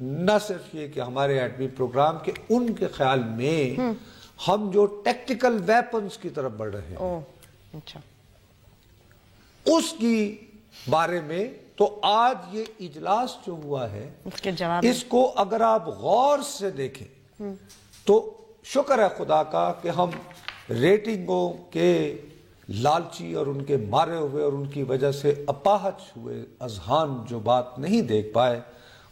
نہ صرف یہ کہ ہمارے ایٹمی پروگرام کے ان کے خیال میں ہم جو ٹیکٹیکل ویپنز کی طرف بڑھ رہے ہیں اچھا اس کی بارے میں تو آج یہ اجلاس جو ہوا ہے اس کے جواب اس کو اگر آپ غور سے دیکھیں تو شکر ہے خدا کا کہ ہم ریٹنگوں کے لالچی اور ان کے مارے ہوئے اور ان کی وجہ سے اپاہج ہوئے اذہان جو بات نہیں دیکھ پائے،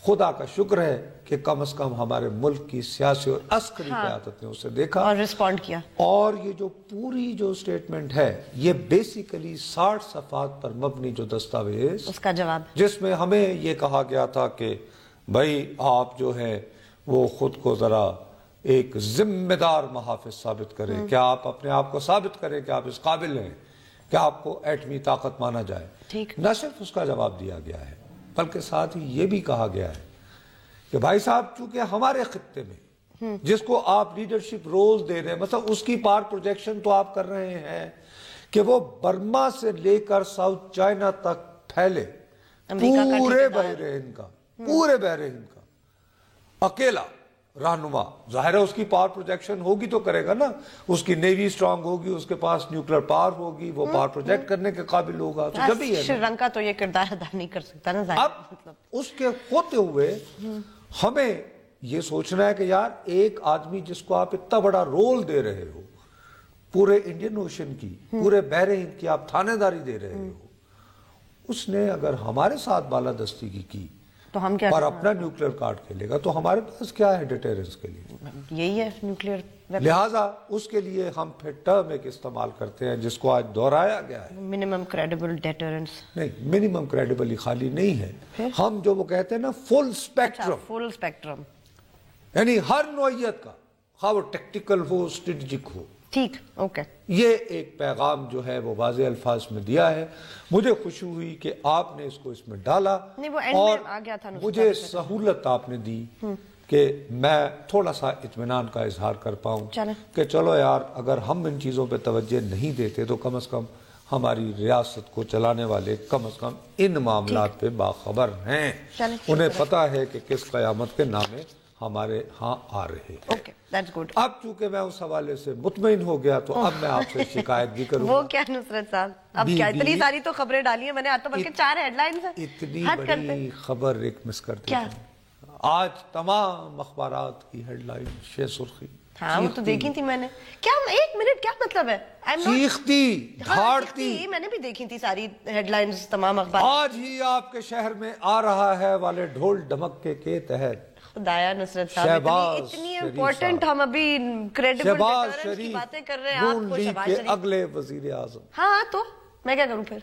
خدا کا شکر ہے کہ کم از کم ہمارے ملک کی سیاسی اور عسکری قیادت نے اسے دیکھا اور رسپونڈ کیا، اور یہ جو پوری جو سٹیٹمنٹ ہے یہ بیسیکلی 60 صفحات پر مبنی جو دستاویز اس کا جواب، جس میں ہمیں یہ کہا گیا تھا کہ بھائی آپ جو ہے وہ خود کو ذرا ایک ذمہ دار محافظ ثابت کریں، کیا آپ اپنے آپ کو ثابت کریں کہ آپ اس قابل ہیں کہ آپ کو ایٹمی طاقت مانا جائے۔ نہ صرف اس کا جواب دیا گیا ہے بلکہ ساتھ ہی یہ بھی کہا گیا ہے کہ بھائی صاحب چونکہ ہمارے خطے میں جس کو آپ لیڈرشپ رول دے رہے ہیں، مطلب اس کی پار پروجیکشن تو آپ کر رہے ہیں کہ وہ برما سے لے کر ساؤتھ چائنا تک پھیلے، پورے بحر ہند کا اکیلا رہنما، ظاہر ہے اس کی پاور پروجیکشن ہوگی تو کرے گا نا، اس کی نیوی سٹرانگ ہوگی، اس کے پاس نیوکلیر پاور ہوگی، وہ پاور پروجیکٹ کرنے کے قابل ہوگا، تو جب ہی ہے شری لنکا تو یہ کردار ادا نہیں کر سکتا نا ظاہر۔ اب اس کے ہوتے ہوئے ہمیں یہ سوچنا ہے کہ یار ایک آدمی جس کو آپ اتنا بڑا رول دے رہے ہو، پورے انڈین اوشن کی، پورے بحر ہند کی آپ تھانے داری دے رہے ہو، اس نے اگر ہمارے ساتھ بالادستی کی تو ہم کیا اور اپنا نیوکلیر کارڈ کھیلے گا تو ہمارے پاس کیا ہے ڈیٹرنس کے لیے؟ یہی ہے نیوکلیر، لہٰذا اس کے لیے ہم پھر ٹرم ایک استعمال کرتے ہیں جس کو آج دہرایا گیا ہے، منیمم کریڈیبل ڈیٹرنس۔ نہیں، منیمم کریڈیبل خالی نہیں ہے، ہم جو وہ کہتے ہیں نا فل اسپیکٹرم، یعنی ہر نوعیت کا، خواہ وہ ٹیکٹیکل ہو، اسٹریٹجک ہو۔ ٹھیک، اوکے، یہ ایک پیغام جو ہے وہ واضح الفاظ میں دیا ہے۔ مجھے خوشی ہوئی کہ آپ نے اس کو اس میں ڈالا اور مجھے سہولت آپ نے دی کہ میں تھوڑا سا اطمینان کا اظہار کر پاؤں کہ چلو یار اگر ہم ان چیزوں پہ توجہ نہیں دیتے تو کم از کم ہماری ریاست کو چلانے والے کم از کم ان معاملات پہ باخبر ہیں، انہیں پتہ ہے کہ کس قیامت کے نامے ہمارے ہاں آ رہے ہیں۔ اب چونکہ میں اس حوالے سے مطمئن ہو گیا تو اب میں آپ سے شکایت بھی کروں گا۔ وہ کیا نصرت صاحب، اب کیا اتنی ساری تو خبریں ڈالی ہیں میں نے، آج تو بلکہ 4 ہیڈ لائنز ہیں، اتنی بڑی خبر ایک مس کر دیتا ہوں۔ آج تمام اخبارات کی ہیڈ لائن شہ سرخی، ہاں وہ تو دیکھی تھی میں نے، کیا ایک منٹ کیا مطلب ہے، چیختی دھاڑتی، میں نے بھی دیکھی تھی ساری ہیڈ لائنز تمام اخبار۔ آج ہی آپ کے شہر میں آ رہا ہے والے ڈھول ڈھمکے کے تحت خدایا نصرت صاحب، اتنی امپورٹنٹ، ہم ابھی کریڈیبل ڈیٹرنس کی باتیں کر رہے ہیں، آپ کو شہباز شریف اگلے وزیر اعظم۔ ہاں تو میں کیا کروں پھر،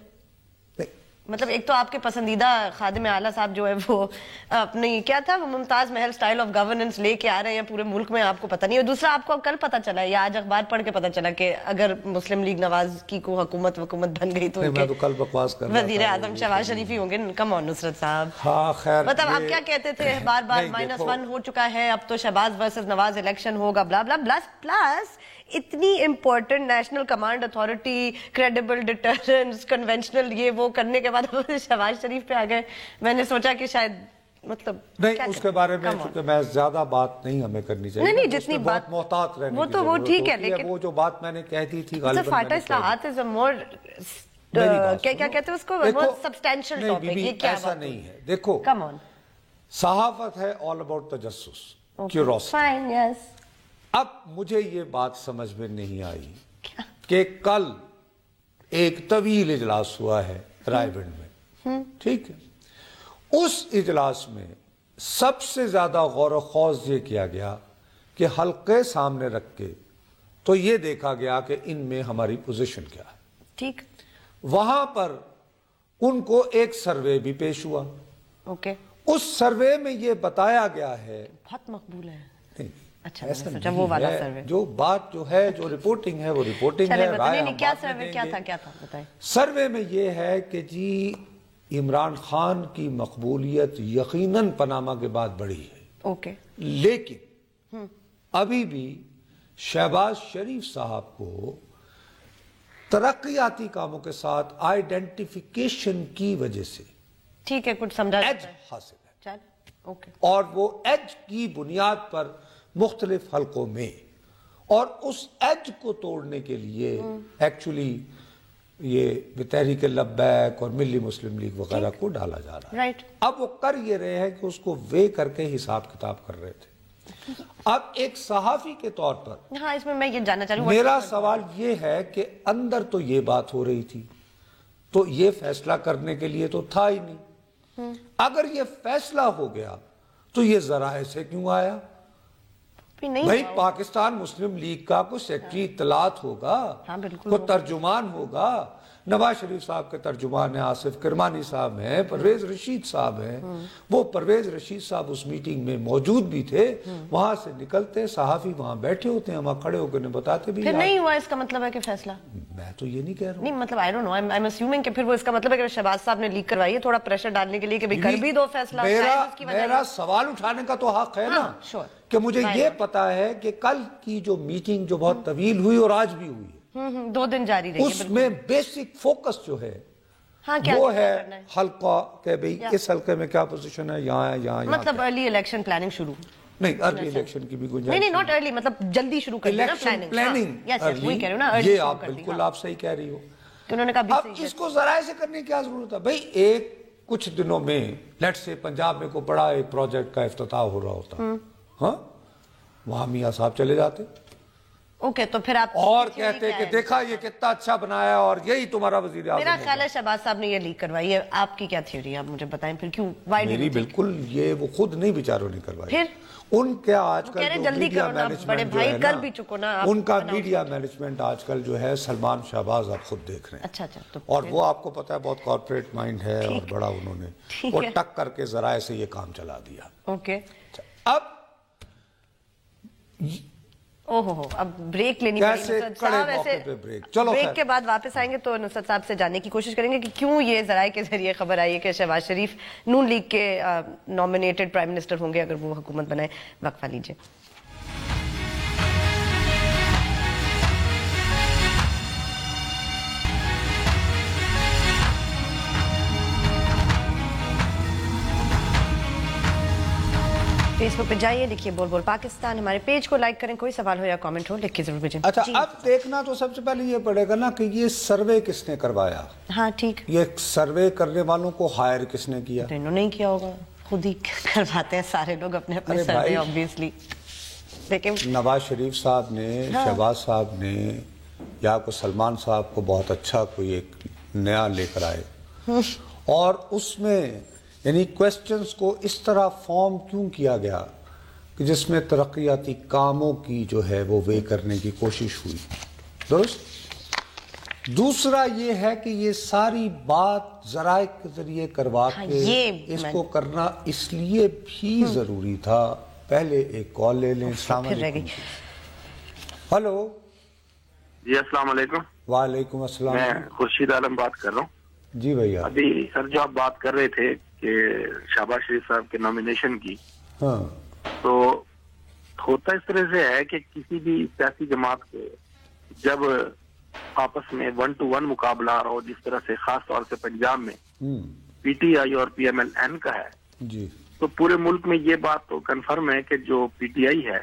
مطلب ایک تو آپ کے پسندیدہ خادم اعلیٰ صاحب جو ہے وہ اپنی کیا تھا وہ Mumtaz Mahal style of governance لے کے آ رہے ہیں پورے ملک میں، آپ کو پتہ نہیں، اور دوسرا آپ کو کل پتہ چلا یا آج اخبار پڑھ کے پتہ چلا کہ اگر مسلم لیگ نواز کی کو حکومت بن گئی تو میں تو کل بکواس کر رہا تھا، وزیر اعظم شہباز شریف ہی ہوں گے۔ کم آن نصرت صاحب، ہاں خیر، مطلب آپ کیا کہتے تھے بار بار -1 ہو چکا ہے، اب تو شہباز ورسز نواز الیکشن ہوگا، بلا بلا پلس اتنی important national command authority, credible deterrence, conventional یہ وہ کرنے کے بعد شہباز شریف پہ آ گئے۔ میں نے سوچا کہ شاید مطلب نہیں اس کے بارے میں چونکہ میں زیادہ بات نہیں ہمیں کرنی چاہیے، نہیں جتنی بات محتاط رہنے وہ تو وہ ٹھیک ہے، لیکن وہ جو بات میں نے کہتی تھی غالباً فاٹا اصلاحات از اے مور کیا کہتے ہیں اس کو مور سبسٹینشل ٹاپک، یہ کیا ایسا نہیں ہے۔ دیکھو کم آن، صحافت ہے آل اباؤٹ تجسس، کیوروسٹی۔ اب مجھے یہ بات سمجھ میں نہیں آئی کہ کل ایک طویل اجلاس ہوا ہے رائے گنج میں، ٹھیک ہے، اس اجلاس میں سب سے زیادہ غور و خوض یہ کیا گیا کہ حلقے سامنے رکھ کے تو یہ دیکھا گیا کہ ان میں ہماری پوزیشن کیا ہے، ٹھیک، وہاں پر ان کو ایک سروے بھی پیش ہوا، اوکے، اس سروے میں یہ بتایا گیا ہے، بہت مقبول ہے، نہیں اچھا وہ والا سروے، جو بات جو ہے جو رپورٹنگ ہے وہ رپورٹنگ ہے، رائے ہم کیا بعد میں دیں گے۔ کیا تھا بتائیں۔ سروے میں یہ ہے کہ جی عمران خان کی مقبولیت یقیناً پاناما کے بعد بڑھی ہے، اوکے، لیکن ابھی بھی شہباز شریف صاحب کو ترقیاتی کاموں کے ساتھ آئیڈینٹیفیکیشن کی وجہ سے ٹھیک ہے، کچھ سمجھا ایج حاصل ہے، اور وہ ایج کی بنیاد پر مختلف حلقوں میں، اور اس ایج کو توڑنے کے لیے ایکچولی یہ تحریک لبیک اور ملی مسلم لیگ وغیرہ کو ڈالا جا رہا ہے. اب وہ کر یہ رہے ہیں کہ اس کو وے کر کے حساب کتاب کر رہے تھے. اب ایک صحافی کے طور پر ہاں اس میں یہ جاننا چاہوں میرا سوال یہ ہے کہ اندر تو یہ بات ہو رہی تھی تو یہ فیصلہ کرنے کے لیے تو تھا ہی نہیں. اگر یہ فیصلہ ہو گیا تو یہ ذرائع سے کیوں آیا؟ بھائی پاکستان مسلم لیگ کا کوئی سیکٹری اطلاعات ہوگا، کوئی ترجمان ہوگا. نواز شریف صاحب کے ترجمان ہیں آصف کرمانی صاحب ہیں، پرویز رشید صاحب ہیں. وہ پرویز رشید صاحب اس میٹنگ میں موجود بھی تھے. وہاں سے نکلتے صحافی وہاں بیٹھے ہوتے ہیں، وہاں کھڑے ہو کے بتاتے بھی. پھر نہیں ہوا اس کا مطلب ہے کہ فیصلہ؟ میں تو یہ نہیں کہہ رہا ہوں. نہیں مطلب I don't know, I'm assuming کہ پھر وہ اس کا مطلب ہے کہ شہباز صاحب نے لیک کروائی ہے تھوڑا پریشر ڈالنے کے لیے کہ کر بھی دو فیصلہ. میرا سوال اٹھانے کا تو حق ہے نا کہ مجھے یہ پتا ہے کہ کل کی جو میٹنگ جو بہت طویل ہوئی اور آج بھی ہوئی 2 دن جاری رہی، اس میں بیسک فوکس جو ہے وہ ہے حلقہ کہ بھئی اس حلقے میں کیا پوزیشن ہے، یہاں مطلب ارلی الیکشن پلاننگ شروع نہیں، ارلی الیکشن کی بھی گنجائش نہیں، ناٹ ارلی مطلب جلدی شروع کر دینا پلاننگ. یہ آپ بالکل آپ صحیح کہہ رہی ہو. اب اس کو ذرائع سے کرنے کی کیا ضرورت ہے؟ بھئی ایک کچھ دنوں میں لیٹ سے پنجاب میں کوئی بڑا ایک پروجیکٹ کا افتتاح ہو رہا ہوتا، ہاں وہاں میاں صاحب چلے جاتے تو پھر آپ اور کہتے کہ دیکھا یہ کتنا اچھا بنایا اور یہی تمہارا وزیر اعظم. میرا خیال ہے شہباز صاحب نے یہ لیک کروائی ہے. آپ کی کیا تھیوری ہے؟ آپ مجھے بتائیں پھر کیوں. میری بالکل یہ وہ خود نہیں بیچاروں نے کروائی. پھر ان کا آج کل جو میڈیا مینجمنٹ جو ہے نا، ان کا میڈیا مینجمنٹ آج کل جو ہے سلمان شہباز آپ خود دیکھ رہے ہیں. اور وہ آپ کو پتا ہے بہت کارپوریٹ مائنڈ ہے اور بڑا انہوں نے وہ ٹک کر کے ذرائع سے یہ کام چلا دیا. اب اب بریک لینی پڑی بریک کے بعد واپس آئیں گے تو نصرت صاحب سے جاننے کی کوشش کریں گے کہ کیوں یہ ذرائع کے ذریعے خبر آئی ہے کہ شہباز شریف نون لیگ کے نامینیٹڈ پرائم منسٹر ہوں گے اگر وہ حکومت بنائے. وقفہ لیجیے. فیس بک پہ جائیے، لکھیے بول بول پاکستان. ہمارے پیج کو لائک کریں. کوئی سوال ہو یا کامنٹ ہو لکھ کے ضرور بھیجیں. اچھا اب دیکھنا تو سب سے پہلے یہ پڑے گا نا کہ یہ سروے کس نے کروایا. ہاں ٹھیک. یہ سروے کرنے والوں کو ہائر کس نے کیا؟ انہوں نے کیا ہوگا، خود ہی کرواتے ہیں سارے لوگ اپنے اپنے سروے آبویسلی. لیکن نواز شریف صاحب نے، شہباز صاحب نے یا کو سلمان صاحب کو بہت اچھا کوئی ایک نیا لے کر آئے اور اس میں یعنی کویسچنز کو اس طرح فارم کیوں کیا گیا کہ جس میں ترقیاتی کاموں کی جو ہے وہ وے کرنے کی کوشش ہوئی. درست. دوسرا یہ ہے کہ یہ ساری بات ذرائع کے ذریعے کروا کے اس کو کرنا اس لیے بھی ضروری تھا. پہلے ایک کال لے لیں. السلام علیکم. ہلو جی السلام علیکم. وعلیکم السلام. میں خورشید عالم بات کر رہا ہوں. جی بھیا. ابھی سر جو آپ بات کر رہے تھے کہ شہباز شریف صاحب کے نامینیشن کی، ہاں تو ہوتا اس طرح سے ہے کہ کسی بھی سیاسی جماعت کو جب آپس میں 1 to 1 مقابلہ آ رہا ہو، جس طرح سے خاص طور سے پنجاب میں پی ٹی آئی اور پی ایم ایل این کا ہے، جی تو پورے ملک میں یہ بات تو کنفرم ہے کہ جو پی ٹی آئی ہے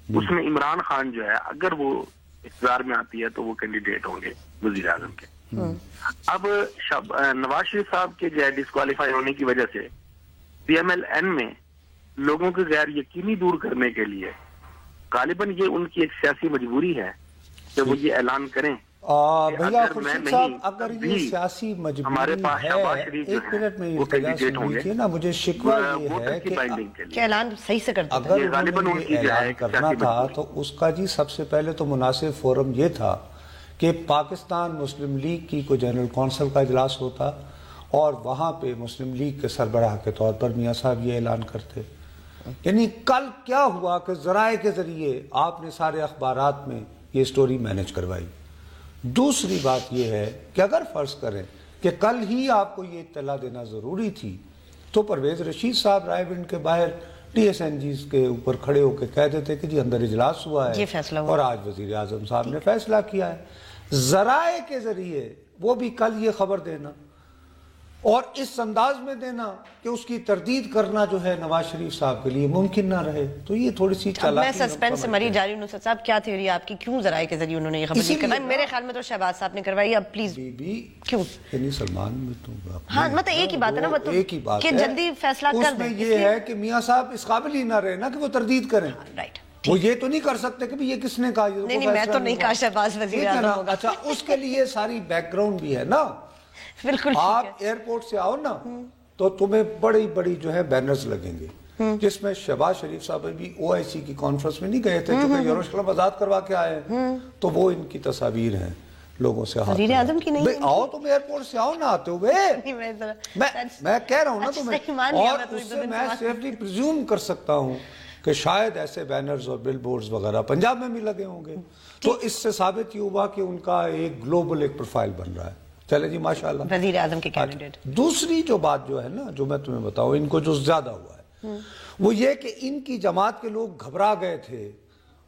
اس میں عمران خان جو ہے اگر وہ اقتدار میں آتی ہے تو وہ کینڈیڈیٹ ہوں گے وزیر اعظم کے. اب نواز شریف صاحب کے جو ہے ڈسکوالیفائی ہونے کی وجہ سے پی ایم ایل این میں لوگوں کے غیر یقینی دور کرنے کے لیے غالباً یہ ان کی ایک سیاسی مجبوری ہے کہ وہ یہ اعلان کریں. بھیا خورشید صاحب اگر یہ سیاسی مجبوری ہے، ایک منٹ میں التجا سنیے نا، مجھے شکوہ یہ ہے کہ اعلان صحیح سے کرتے ہیں. اگر انہوں نے یہ اعلان کرنا تھا تو اس کا جی سب سے پہلے تو مناسب فورم یہ تھا کہ پاکستان مسلم لیگ کی کوئی جنرل کونسل کا اجلاس ہوتا اور وہاں پہ مسلم لیگ کے سربراہ کے طور پر میاں صاحب یہ اعلان کرتے. یعنی کل کیا ہوا کہ ذرائع کے ذریعے آپ نے سارے اخبارات میں یہ سٹوری مینج کروائی. دوسری بات یہ ہے کہ اگر فرض کریں کہ کل ہی آپ کو یہ اطلاع دینا ضروری تھی تو پرویز رشید صاحب رائے بینٹ کے باہر ٹی ایس این جیز کے اوپر کھڑے ہو کے کہہ دیتے کہ جی اندر اجلاس ہوا ہے اور آج وزیر اعظم صاحب نے فیصلہ کیا ہے. ذرائع کے ذریعے وہ بھی کل یہ خبر دینا اور اس انداز میں دینا کہ اس کی تردید کرنا جو ہے نواز شریف صاحب کے لیے ممکن نہ رہے، تو یہ تھوڑی سی چالاکی میں سسپینس سے مری جا رہی ہوں۔ نصرت صاحب کیا تھیوری آپ کی، کیوں ذرائع کے ذریعے انہوں نے یہ خبر لیک کروائی؟ میرے خیال میں تو شہباز صاحب نے کروائی، اب پلیز کیوں؟ یعنی سلمان میں تو ہاں مطلب ایک ہی بات ہے نا، ایک ہی بات کہ جلدی فیصلہ کر دیں۔ اس میں یہ ہے کہ میاں صاحب اس قابل ہی نہ رہے نا کہ وہ تردید کریں، وہ یہ تو نہیں کر سکتے کہ یہ کس نے کہا، نہیں میں تو نہیں کہا شہباز وزیر اعظم ہوگا۔ اچھا اس کے لیے ساری بیک گراؤنڈ بھی ہے نا، بالکل آپ ایئرپورٹ سے آؤ نا تو تمہیں بڑی بڑی جو ہے بینرز لگیں گے، جس میں شہباز شریف صاحب بھی او آئی سی کی کانفرنس میں نہیں گئے تھے چونکہ یروشلم آزاد کروا کے آئے ہیں، تو وہ ان کی تصاویر ہیں لوگوں سے ہاتھ وزیر اعظم کی نہیں آؤ، تم ایئرپورٹ سے آؤ نا آتے ہوئے، میں کہہ رہا ہوں نا تمہیں، اور اس سے میں سیفلی پریزیوم کر سکتا ہوں کہ شاید ایسے بینرز اور بل بورڈز وغیرہ پنجاب میں بھی لگے ہوں گے، تو اس سے ثابت یہ ہوا کہ ان کا ایک گلوبل ایک پروفائل بن رہا ہے۔ چلے جی ماشاءاللہ، وزیر اعظم کے کینڈیڈیٹ۔ دوسری جو بات جو ہے نا، جو میں تمہیں بتاؤں ان کو جو زیادہ ہوا ہے وہ یہ کہ ان کی جماعت کے لوگ گھبرا گئے تھے،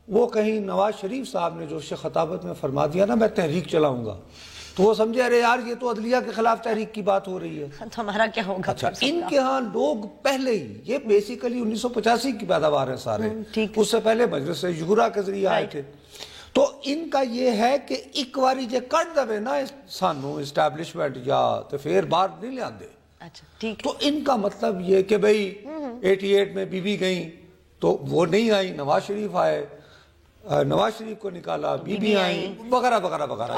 وہ کہیں نواز شریف صاحب نے جو خطابت میں فرما دیا نا میں تحریک چلاؤں گا، تو وہ سمجھے ارے یار یہ تو عدلیہ کے خلاف تحریک کی بات ہو رہی ہے، تو ہمارا کیا ہوگا؟ اچھا ان کے ہاں لوگ پہلے ہی، یہ بیسیکلی 1985 کی پیداوار ہے سارے، اس سے پہلے مجلس شورا کے ذریعے آئے تھے، تو ان کا یہ ہے کہ ایک واری جے کٹ دے نا سانو اسٹیبلشمنٹ یا تو پھر باہر نہیں لے آندے۔ اچھا ٹھیک، تو ان کا مطلب یہ کہ بھئی 88 میں بی بی گئیں تو وہ نہیں آئی، نواز شریف آئے، نواز شریف کو نکالا، بی بی آئیں وغیرہ وغیرہ وغیرہ۔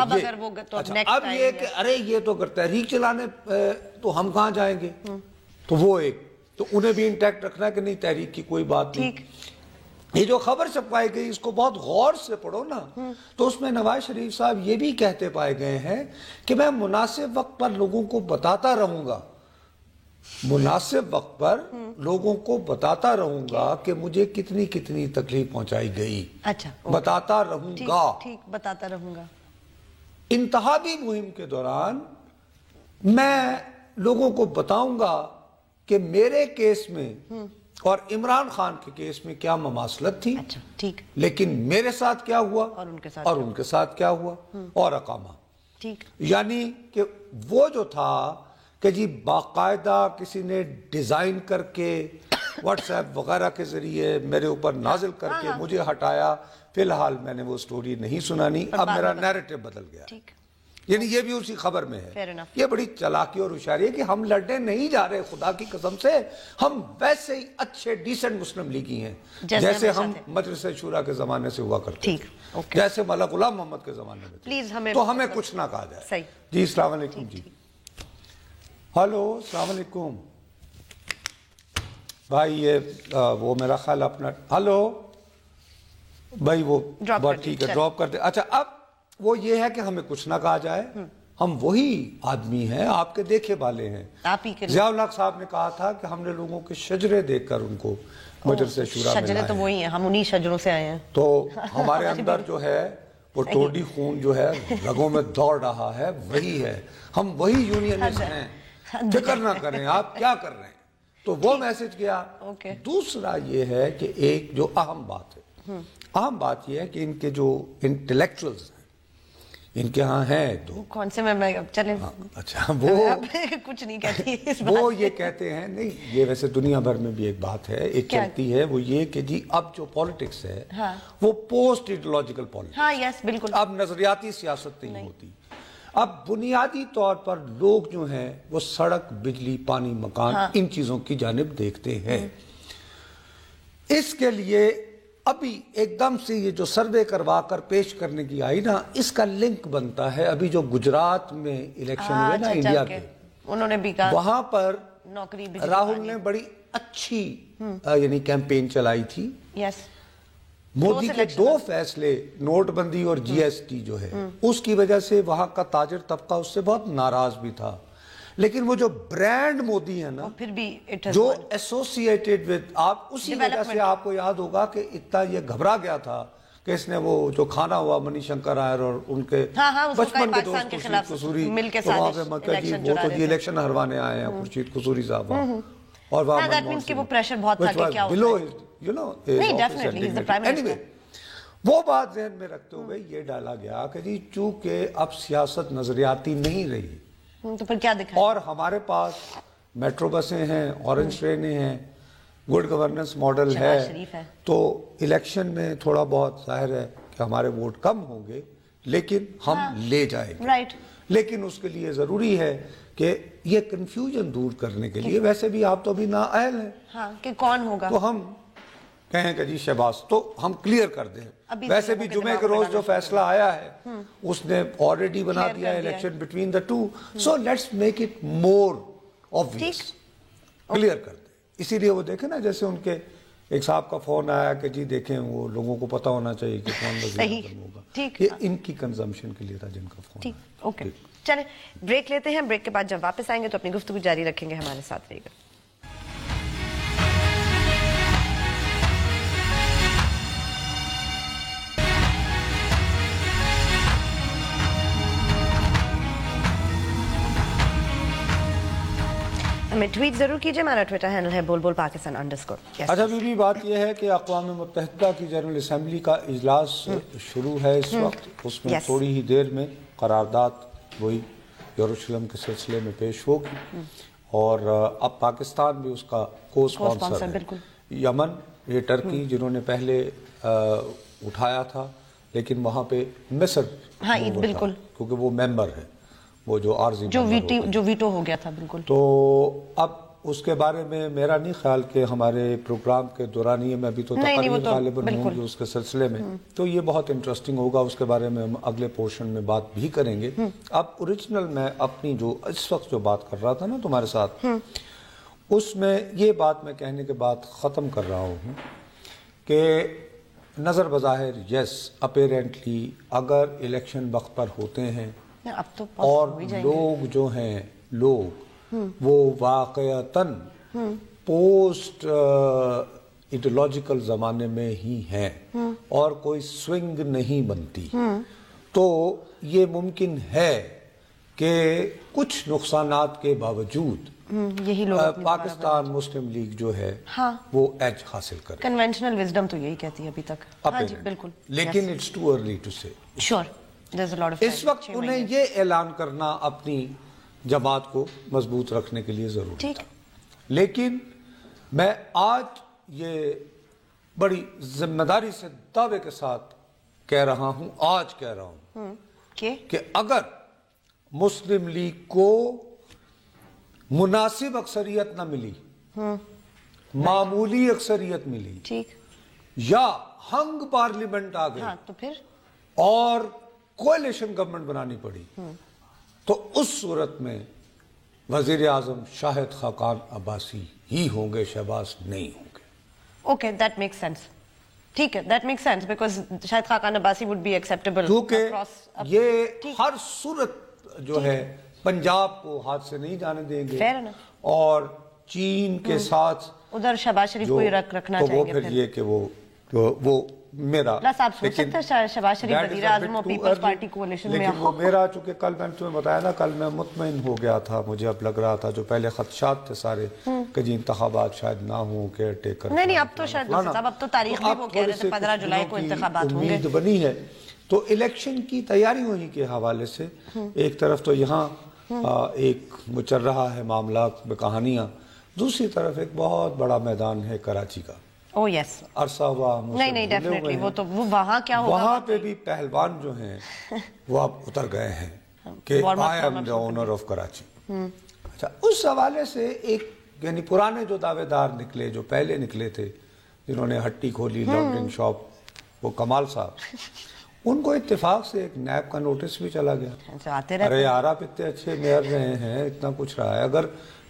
اب یہ کہ ارے یہ تو اگر تحریک چلانے تو ہم کہاں جائیں گے، تو وہ ایک تو انہیں بھی انٹیکٹ رکھنا ہے کہ نہیں تحریک کی کوئی بات نہیں۔ یہ جو خبر چھپائی گئی اس کو بہت غور سے پڑھو نا، تو اس میں نواز شریف صاحب یہ بھی کہتے پائے گئے ہیں کہ میں مناسب وقت پر لوگوں کو بتاتا رہوں گا، مناسب وقت پر لوگوں کو بتاتا رہوں گا کہ مجھے کتنی کتنی تکلیف پہنچائی گئی، اچھا بتاتا رہوں گا، ٹھیک بتاتا رہوں گا۔ انتخابی مہم کے دوران میں لوگوں کو بتاؤں گا کہ میرے کیس میں اور عمران خان کے کیس میں کیا مماثلت تھی، اچھا ٹھیک، لیکن میرے ساتھ کیا ہوا اور ان کے ساتھ کیا ہوا اور اقامہ، ٹھیک، یعنی کہ وہ جو تھا کہ جی باقاعدہ کسی نے ڈیزائن کر کے واٹس ایپ وغیرہ کے ذریعے میرے اوپر نازل کر کے مجھے ہٹایا، فی الحال میں نے وہ سٹوری نہیں سنانی، اب میرا نیریٹو بدل گیا، یعنی یہ بھی اسی خبر میں ہے۔ یہ بڑی چلاکی اور ہوشیاری ہے کہ ہم لڑنے نہیں جا رہے، خدا کی قسم سے ہم ویسے ہی اچھے ڈیسنٹ مسلم لیگی ہیں جیسے ہم مجلس شورا کے زمانے سے ہوا کرتے تھے، جیسے مولانا غلام محمد کے زمانے میں، تو ہمیں کچھ نہ کہا جائے۔ جی السلام علیکم، جی ہلو السلام علیکم بھائی، یہ وہ میرا خیال اپنا ہلو بھائی وہ بات ٹھیک ہے ڈراپ کر دے۔ اچھا اب وہ یہ ہے کہ ہمیں کچھ نہ کہا جائے، ہم وہی آدمی ہیں، آپ کے دیکھے والے ہیں۔ ضیاء الحق صاحب نے کہا تھا کہ ہم نے لوگوں کے شجرے دیکھ کر ان کو مجلس شورا میں شجرے تو وہی ہیں، ہم انہی شجروں سے آئے ہیں، تو ہمارے اندر جو ہے وہ ٹوڈی خون جو ہے رگوں میں دوڑ رہا ہے، وہی ہے، ہم وہی یونینسٹ ہیں، فکر نہ کریں آپ کیا کر رہے ہیں۔ تو وہ میسج گیا۔ دوسرا یہ ہے کہ ایک جو اہم بات ہے، اہم بات یہ ہے کہ ان کے جو انٹلیکچوئلز ہیں ان کے ہاں ہیں دو، کون سے میں چلیں، اچھا وہ کچھ نہیں کہتی اس بات، وہ یہ کہتے ہیں، نہیں یہ ویسے دنیا بھر میں بھی ایک بات ہے، ایک چلتی ہے، وہ یہ کہ جی اب جو پالیٹکس ہے وہ پوسٹ ایڈیولوجیکل پالیٹکس، ہاں یس بالکل، اب نظریاتی سیاست نہیں ہوتی، اب بنیادی طور پر لوگ جو ہیں وہ سڑک، بجلی، پانی، مکان ان چیزوں کی جانب دیکھتے ہیں۔ اس کے لیے ابھی ایک دم سے یہ جو سروے کروا کر پیش کرنے کی آئی نا، اس کا لنک بنتا ہے ابھی جو گجرات میں الیکشن ہوئے نا انڈیا کے، انہوں نے بھی کہا وہاں پر نوکری راہل نے بڑی اچھی یعنی کیمپین چلائی تھی، یس مودی کے 2 فیصلے نوٹ بندی اور جی ایس ٹی جو ہے اس کی وجہ سے وہاں کا تاجر طبقہ اس سے بہت ناراض بھی تھا، لیکن وہ جو برانڈ مودی ہے نا پھر بھی جو ایسوسیٹڈ ود، آپ اسی وجہ سے آپ کو یاد ہوگا کہ اتنا یہ گھبرا گیا تھا کہ اس نے وہ جو کھانا ہوا منی شنکر آئر اور ان کے بچپن کے دوست خورشید قصوری، وہاں پہ مکہ جی وہ تو جی الیکشن ہروانے آئے ہیں خورشید قصوری صاحب، اور وہاں وہ بات ذہن میں رکھتے ہوئے یہ ڈالا گیا کہ جی چونکہ اب سیاست نظریاتی نہیں رہی، تو پھر کیا دکھا؟ اور ہمارے پاس میٹرو بسیں ہیں، اورنج ٹرینیں ہیں، گڈ گورننس ماڈل ہے، تو الیکشن میں تھوڑا بہت ظاہر ہے کہ ہمارے ووٹ کم ہوں گے لیکن ہم لے جائیں گے. لیکن اس کے لیے ضروری ہے کہ یہ کنفیوژن دور کرنے کے لیے، ویسے بھی آپ تو ابھی نااہل ہیں کہ کون ہوگا، تو ہم کہیں کہ جی شہباز، تو ہم کلیئر کر دیں. ویسے بھی جمعے کے روز جو فیصلہ آیا ہے اس نے آلریڈی بنا دیا ہے election between the two. So let's make it more obvious, clear کر دیں. اسی لیے وہ دیکھیں نا، جیسے ان کے ایک صاحب کا فون آیا کہ جی دیکھیں وہ لوگوں کو پتا ہونا چاہیے کہ کون وزیر اعظم ہوگا. یہ ان کی کنزمپشن کے لیے تھا جن کا فون. اوکے چلیں بریک لیتے ہیں. بریک کے بعد جب واپس آئیں گے تو اپنی گفتگو جاری رکھیں گے. ہمارے ساتھ رہیے گا. ہمیں ٹویٹ ضرور کیجئے. ہمارا ٹویٹر ہینڈل ہے بول بول پاکستان _. اچھا بی بات یہ ہے کہ اقوام متحدہ کی جنرل اسمبلی کا اجلاس شروع ہے اس وقت. اس میں تھوڑی ہی دیر میں قرارداد وہی یروشلم کے سلسلے میں پیش ہوگی، اور اب پاکستان بھی اس کا کو اسپانسر ہے. یمن، یہ ٹرکی جنہوں نے پہلے اٹھایا تھا، لیکن وہاں پہ مصر بالکل کیونکہ وہ ممبر ہے، وہ جو عارضی جو ویٹو ہو گیا تھا. بالکل. تو اب اس کے بارے میں میرا نہیں خیال کہ ہمارے پروگرام کے دورانیے میں ابھی تو تقریر غالباً ہوں گی اس کے سلسلے میں، تو یہ بہت انٹرسٹنگ ہوگا. اس کے بارے میں ہم اگلے پورشن میں بات بھی کریں گے. اب اوریجنل میں اپنی جو اس وقت جو بات کر رہا تھا نا تمہارے ساتھ، اس میں یہ بات میں کہنے کے بعد ختم کر رہا ہوں کہ نظر بظاہر یس اپیرنٹلی اگر الیکشن وقت پر ہوتے ہیں اور لوگ جو ہیں وہ واقعتاً پوسٹ ایڈیولوجیکل زمانے میں ہی ہیں اور کوئی سوئنگ نہیں بنتی، تو یہ ممکن ہے کہ کچھ نقصانات کے باوجود یہی لوگ پاکستان مسلم لیگ جو ہے وہ ایج حاصل کرے. کنونشنل وزڈم تو یہی کہتی ہے ابھی تک. بالکل. لیکن اٹس ٹو ارلی ٹو سے. شور. اس وقت انہیں یہ اعلان کرنا اپنی جماعت کو مضبوط رکھنے کے لیے ضروری تھا. لیکن میں آج یہ بڑی ذمہ داری سے دعوے کے ساتھ کہہ رہا ہوں کہ اگر مسلم لیگ کو مناسب اکثریت نہ ملی، معمولی اکثریت ملی، یا ہنگ پارلیمنٹ آ گئی تو پھر اور کولیشن گورنمنٹ بنانی پڑی، تو اس صورت میں وزیر اعظم شاہد خاقان عباسی ہی ہوں گے، شہباز نہیں ہوں گے. Okay that make sense. ٹھیک ہے that make sense because Shahid Khaqan Abbasi would be acceptable. کیونکہ یہ ہر صورت جو ہے پنجاب کو ہاتھ سے نہیں جانے دیں گے، اور چین کے ساتھ ادھر شہباز شریف کو ہی رکھنا چاہیں گے. تو وہ پھر یہ کہ وہ میرا آپ سوچ سکتے ہیں شہباز شریف وزیر اعظم اور پیپلز پارٹی کولیشن میں. لیکن وہ میرا چونکہ کل میں نے تمہیں بتایا نا، کل میں مطمئن ہو گیا تھا. مجھے اب لگ رہا تھا جو پہلے خدشات تھے سارے کہ جی انتخابات شاید نہ ہوں، کیئر ٹیکر نہیں اب تو شاید اب تو تاریخ بھی وہ کہہ رہے تھے 15 جولائی کو انتخابات ہوں گے. امید بنی ہے. تو الیکشن کی تیاریوں ہی کے حوالے سے ایک طرف تو یہاں ایک مچر رہا ہے معاملات میں کہانیاں، دوسری طرف ایک بہت بڑا میدان ہے کراچی کا. او یس عرصہ ہوا نہیں ڈیفینیٹلی وہ تو وہاں کیا ہوگا، وہاں پہ بھی پہلوان جو ہیں وہ اب اتر گئے ہیں کہ I am the owner of Karachi. اچھا اس حوالے سے ایک یعنی پرانے جو دعوے دار نکلے، جو پہلے نکلے تھے، جنہوں نے ہٹی کھولی لانڈرنگ شاپ، وہ کمال صاحب، ان کو اتفاق سے ایک نیب کا نوٹس بھی چلا گیا. ارے یار آپ اتنے اچھے میئر رہے ہیں، اتنا کچھ رہا ہے، اگر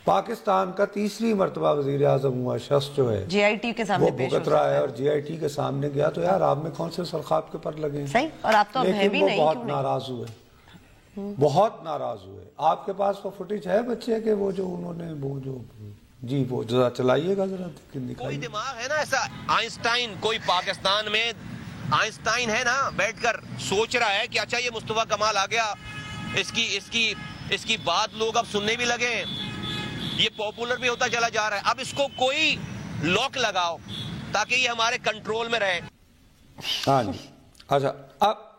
پاکستان کا تیسری مرتبہ وزیر اعظم ہوا شخص جو ہے جی آئی ٹی کے سامنے وہ بھگت رہا ہے اور جی آئی ٹی کے سامنے گیا، تو یار آپ میں کون سے سرخاب کے پر لگے ہیں. صحیح. اور آپ تو لیکن وہ بہت ناراض ہوئے، بہت ناراض ہوئے. آپ کے پاس وہ فوٹیج ہے بچے کے وہ جو انہوں نے وہ جو جی وہ ذرا چلائیے گا، ذرا کوئی دماغ ہے نا ایسا آئنسٹائن، کوئی پاکستان میں آئنسٹائن ہے نا، بیٹھ کر سوچ رہا ہے کہ اچھا یہ مصطفیٰ کمال آ گیا، اس کی بات لوگ اب سننے بھی لگے، یہ پاپولر بھی ہوتا چلا جا رہا ہے، اب اس کو کوئی لاک لگاؤ تاکہ یہ ہمارے کنٹرول میں رہے. ہاں جی. اچھا اب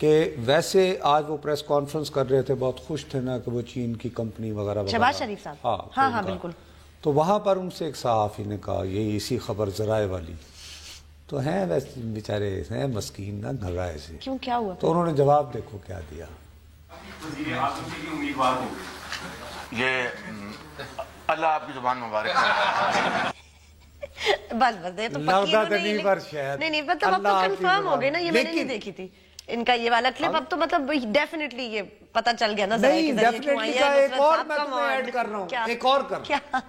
کہ ویسے آج وہ پریس کانفرنس کر رہے تھے، بہت خوش تھے نا کہ وہ چین کی کمپنی وغیرہ شہباز شریف صاحب، ہاں بالکل. تو وہاں پر ان سے ایک صحافی نے کہا یہی اسی خبر ذرائع والی، تو ہیں ویسے بیچارے ہیں مسکین نا گھبرائے سے. کیوں کیا ہوا؟ تو انہوں نے جواب دیکھو کیا دیا. وزیر اعظم کی امیدوار ہو یہ اللہ آپ کی زبان مبارک ہے. بس یہ تو نہیں مطلب اب تو کنفرم ہو گئی نا، یہ میں نے نہیں دیکھی تھی ان کا یہ والا کلپ. اب تو مطلب ڈیفینیٹلی یہ پتہ چل گیا نا. نہیں ڈیفینیٹلی کا ایک اور میں تمہیں ایڈ کر رہا ہوں، ایک اور کر رہا ہوں.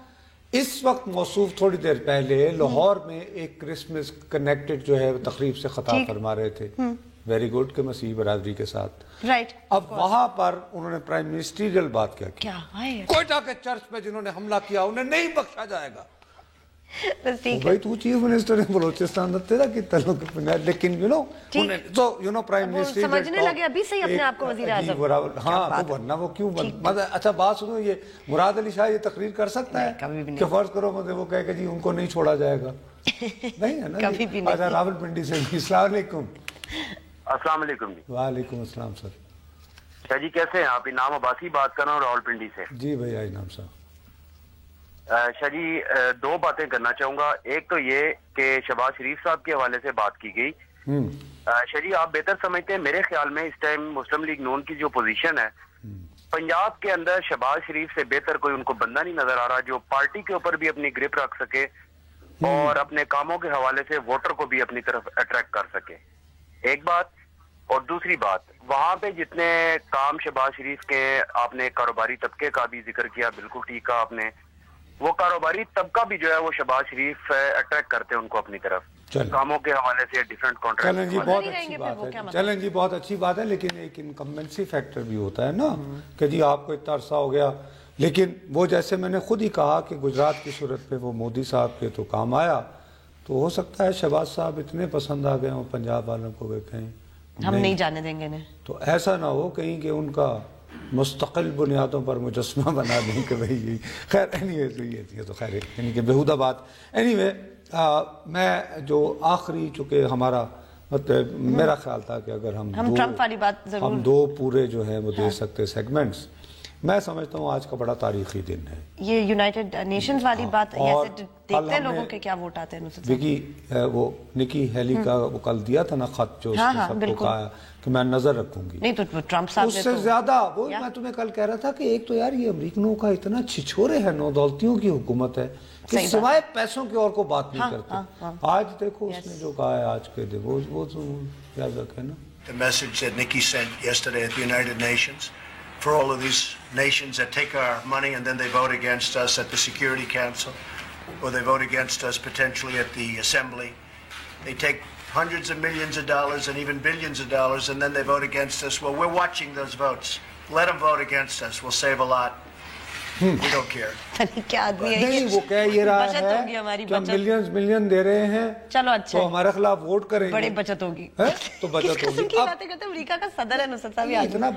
اس وقت موصوف تھوڑی دیر پہلے لاہور میں ایک کرسمس کنیکٹڈ جو ہے تقریب سے خطاب فرما رہے تھے، ویری گڈ، کہ مسیحی برادری کے ساتھ. رائٹ. اب وہاں پر انہوں نے پرائم منسٹریل بات کیا کی، کوئٹہ کے چرچ پہ جنہوں نے حملہ کیا انہیں نہیں بخشا جائے گا. بھائی تو چیف منسٹر بلوچستان تیرا کی تعلق، لیکن پرائم منسٹر سمجھنے لگے ابھی سے اپنے آپ کو وزیر اعظم. ہاں ورنہ وہ کیوں اچھا بات سنو، یہ مراد علی شاہ یہ تقریر کر سکتا ہے کہ فرض کرو وہ کہے کہ جی ان کو نہیں چھوڑا جائے گا؟ نہیں ہے نا. اچھا راول پنڈی سے السلام علیکم. السلام علیکم. وعلیکم السلام سر. شاہ جی کیسے ہیں آپ؟ انعام عباسی بات کر رہا ہوں راول پنڈی سے. جی بھائی انعام صاحب. شاہ جی دو باتیں کرنا چاہوں گا. ایک تو یہ کہ شہباز شریف صاحب کے حوالے سے بات کی گئی. شاہ جی آپ بہتر سمجھتے ہیں، میرے خیال میں اس ٹائم مسلم لیگ نون کی جو پوزیشن ہے پنجاب کے اندر شہباز شریف سے بہتر کوئی ان کو بندہ نہیں نظر آ رہا جو پارٹی کے اوپر بھی اپنی گرپ رکھ سکے اور اپنے کاموں کے حوالے سے ووٹر کو بھی اپنی طرف اٹریکٹ کر سکے. ایک بات. اور دوسری بات، وہاں پہ جتنے کام شہباز شریف کے، آپ نے کاروباری طبقے کا بھی ذکر کیا، بالکل ٹھیک کہا آپ نے. وہ کاروباری طبقہ بھی جو ہے وہ شہباز شریف اٹریکٹ کرتے ہیں ان کو اپنی طرف کاموں کے حوالے سے، ڈیفرنٹ کانٹریکٹ. چلیں جی بہت اچھی بات ہے، چلیں جی بہت اچھی بات ہے، لیکن ایک انکمبنسی فیکٹر بھی ہوتا ہے نا کہ جی آپ کو اتنا عرصہ ہو گیا. لیکن وہ جیسے میں نے خود ہی کہا کہ گجرات کی صورت پہ وہ مودی صاحب کے تو کام آیا، تو ہو سکتا ہے شہباز صاحب اتنے پسند آ گئے ہوں پنجاب والوں کو کہ کہیں ہم نہیں جانے دیں گے. تو ایسا نہ ہو کہیں کہ ان کا مستقل بنیادوں پر مجسمہ بنا دیں کہ بھئی یہ خیر. یہ تو خیر یعنی کہ بےہودہ بات. میں جو آخری چونکہ ہمارا مطلب میرا خیال تھا کہ اگر ہم ٹرمپ والی بات ہم دو پورے جو ہیں وہ دے سکتے سیگمنٹس، میں سمجھتا ہوں آج کا بڑا تاریخی دن ہے. یہ یونائٹڈ نیشنز والی بات دیکھتے ہیں لوگوں کے کیا ووٹ آتے ہیں. وہ نکی ہیلی کا وہ کل دیا تھا نا خط جو سب کو کہا کہ میں نظر رکھوں گی. نہیں تو ٹرمپ صاحب اس سے زیادہ وہ میں تمہیں کل کہہ رہا تھا کہ ایک تو یار یہ امریکنوں کا اتنا چھچھورے ہے، نو دولتیوں کی حکومت ہے کہ سوائے پیسوں کی اور کو بات نہیں کرتے. آج دیکھو اس نے جو کہا ہے آج کے دن وہ یاد رکھے نا. The message that Nikki sent yesterday at the United Nations for all of these nations that take our money and then they vote against us at the Security Council, or they vote against us potentially at the Assembly. They take hundreds of millions of dollars and even billions of dollars and then they vote against us. Well, we're watching those votes. Let them vote against us. We'll save a lot. We don't care. نہیں وہ کہہ یہ رہا ہے کہ ہم million دے رہے ہیں، چلو اچھا تو ہمارے خلاف ووٹ کریں گے، بڑی بچت ہوگی. تو بچت ہوگی. امریکہ کا صدر ہے نصرت صاحب، اتنا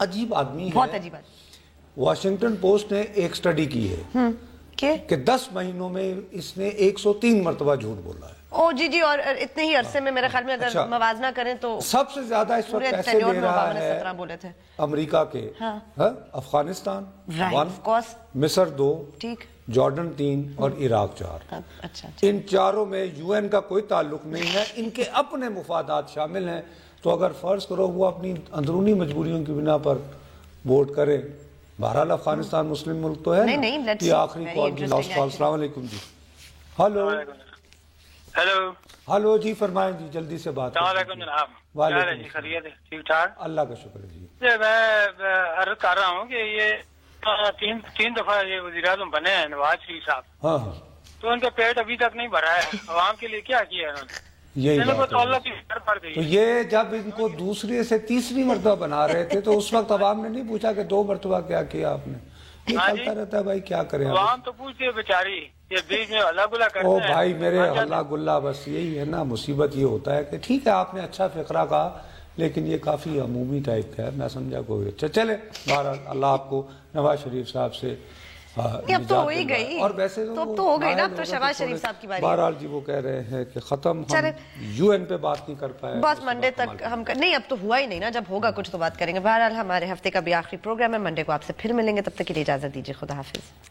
عجیب آدمی ہے. بہت عجیب آدمی. واشنگٹن پوسٹ نے ایک سٹڈی کی ہے کہ 10 مہینوں میں اس نے 103 مرتبہ جھوٹ بولا ہے. جی اور اتنے ہی عرصے میں میرے خیال میں اگر موازنہ کریں تو سب سے زیادہ اس وقت پیسے لے رہا ہے 17 بولے تھے امریکہ کے. افغانستان 1، مصر 2، ٹھیک، جارڈن 3 اور عراق 4. ان چاروں میں یو این کا کوئی تعلق نہیں ہے، ان کے اپنے مفادات شامل ہیں. تو اگر فرض کرو وہ اپنی اندرونی مجبوریوں کی بنا پر ووٹ کرے، بہرحال افغانستان مسلم ملک تو ہے. یہ آخری کال، لاسٹ کال. السلام علیکم جی. ہلو ہلو جی فرمائیں جی، جلدی سے بات. السلام علیکم جناب. وعلیکم خیریت ہے؟ ٹھیک ٹھاک، اللہ کا شکر ہے جی. میں عرض کر رہا ہوں کہ یہ تین دفعہ یہ وزیر اعظم بنے ہیں نواز شریف صاحب. ہاں تو ان کا پیٹ ابھی تک نہیں بھرا ہے. عوام کے لیے کیا کیا ہے انہوں نے؟ یہی تو یہ جب ان کو دوسری سے تیسری مرتبہ بنا رہے تھے تو اس وقت عوام نے نہیں پوچھا کہ 2 مرتبہ کیا کیا آپ نے. یہ چلتا رہتا ہے بھائی، کیا کریں. عوام تو پوچھتے ہیں بیچاری، یہ بیچ میں اللہ گلا کرتے ہیں. او بھائی میرے اللہ گلا، بس یہی ہے نا مصیبت. یہ ہوتا ہے کہ ٹھیک ہے آپ نے اچھا فقرہ کہا لیکن یہ کافی عمومی ٹائپ کا ہے، میں سمجھا کوئی. اچھا چلے، بہرحال اللہ آپ کو نواز شریف صاحب سے اب تو ہو ہی گئی. اور ویسے تو ہو گئی نا, اب تو شہباز شریف صاحب کی باری. بہرحال جی وہ کہہ رہے ہیں کہ ختم, ہم یو این پہ بات نہیں کر پائے, بس منڈے تک ہم نہیں, اب تو ہوا ہی نہیں نا, جب ہوگا کچھ تو بات کریں گے. بہرحال ہمارے ہفتے کا بھی آخری پروگرام ہے, منڈے کو آپ سے پھر ملیں گے, تب تک کے لیے اجازت دیجیے, خدا حافظ.